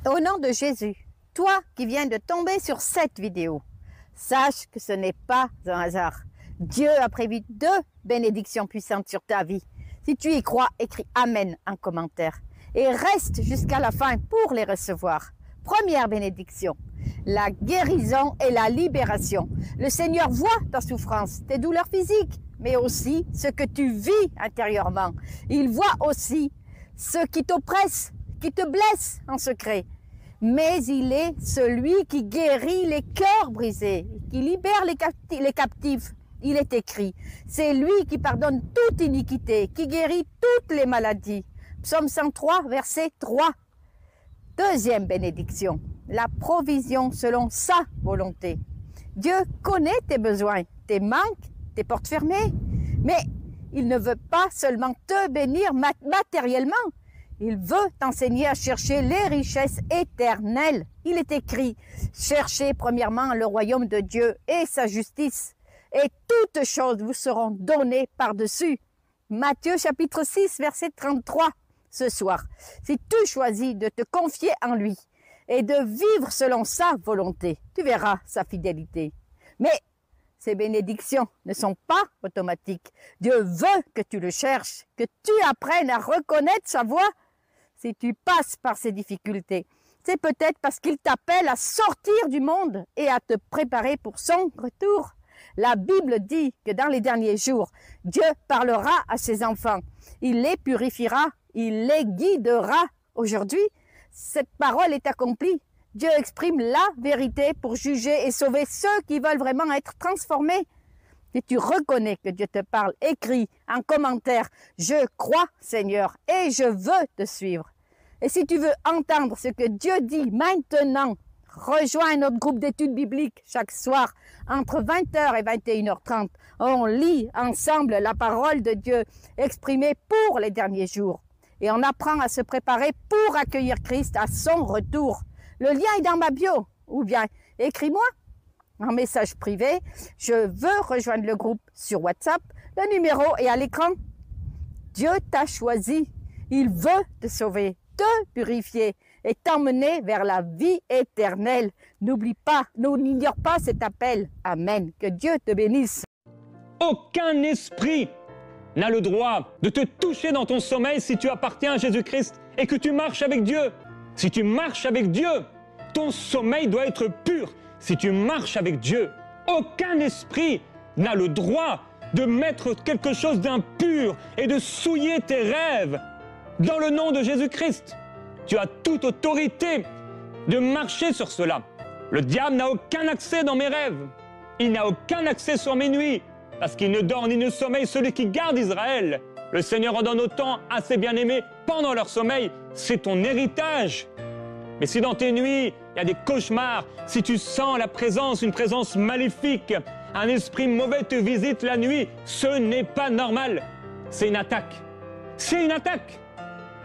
Au nom de Jésus, toi qui viens de tomber sur cette vidéo, sache que ce n'est pas un hasard. Dieu a prévu 2 bénédictions puissantes sur ta vie. Si tu y crois, écris Amen en commentaire et reste jusqu'à la fin pour les recevoir. Première bénédiction, la guérison et la libération. Le Seigneur voit ta souffrance, tes douleurs physiques, mais aussi ce que tu vis intérieurement. Il voit aussi ce qui t'oppresse, qui te blesse en secret. Mais il est celui qui guérit les cœurs brisés, qui libère les captifs. Il est écrit, c'est lui qui pardonne toute iniquité, qui guérit toutes les maladies. Psaume 103, verset 3. Deuxième bénédiction, la provision selon sa volonté. Dieu connaît tes besoins, tes manques, tes portes fermées, mais il ne veut pas seulement te bénir matériellement, il veut t'enseigner à chercher les richesses éternelles. Il est écrit, cherchez premièrement le royaume de Dieu et sa justice, et toutes choses vous seront données par-dessus. Matthieu chapitre 6, verset 33. Ce soir, si tu choisis de te confier en lui et de vivre selon sa volonté, tu verras sa fidélité. Mais ces bénédictions ne sont pas automatiques. Dieu veut que tu le cherches, que tu apprennes à reconnaître sa voix. Si tu passes par ces difficultés, c'est peut-être parce qu'il t'appelle à sortir du monde et à te préparer pour son retour. La Bible dit que dans les derniers jours, Dieu parlera à ses enfants. Il les purifiera, il les guidera. Aujourd'hui, cette parole est accomplie. Dieu exprime la vérité pour juger et sauver ceux qui veulent vraiment être transformés. Si tu reconnais que Dieu te parle, écris en commentaire « Je crois, Seigneur, et je veux te suivre ». Et si tu veux entendre ce que Dieu dit maintenant, rejoins notre groupe d'études bibliques chaque soir entre 20h et 21h30. On lit ensemble la parole de Dieu exprimée pour les derniers jours. Et on apprend à se préparer pour accueillir Christ à son retour. Le lien est dans ma bio. Ou bien, écris-moi en message privé. Je veux rejoindre le groupe sur WhatsApp. Le numéro est à l'écran. Dieu t'a choisi. Il veut te sauver, te purifier et t'emmener vers la vie éternelle. N'oublie pas, n'ignore pas cet appel. Amen. Que Dieu te bénisse. Aucun esprit n'a le droit de te toucher dans ton sommeil si tu appartiens à Jésus-Christ et que tu marches avec Dieu. Si tu marches avec Dieu, ton sommeil doit être pur. Si tu marches avec Dieu, aucun esprit n'a le droit de mettre quelque chose d'impur et de souiller tes rêves. Dans le nom de Jésus-Christ, tu as toute autorité de marcher sur cela. Le diable n'a aucun accès dans mes rêves. Il n'a aucun accès sur mes nuits. Parce qu'il ne dort ni ne sommeille celui qui garde Israël. Le Seigneur en donne autant à ses bien-aimés pendant leur sommeil. C'est ton héritage. Mais si dans tes nuits, il y a des cauchemars, si tu sens la présence, une présence maléfique, un esprit mauvais te visite la nuit, ce n'est pas normal. C'est une attaque. C'est une attaque.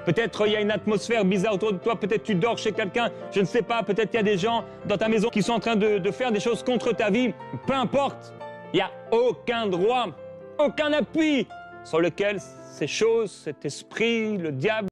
Peut-être il y a une atmosphère bizarre autour de toi, peut-être tu dors chez quelqu'un, je ne sais pas, peut-être il y a des gens dans ta maison qui sont en train de faire des choses contre ta vie. Peu importe. Il n'y a aucun droit, aucun appui sur lequel ces choses, cet esprit, le diable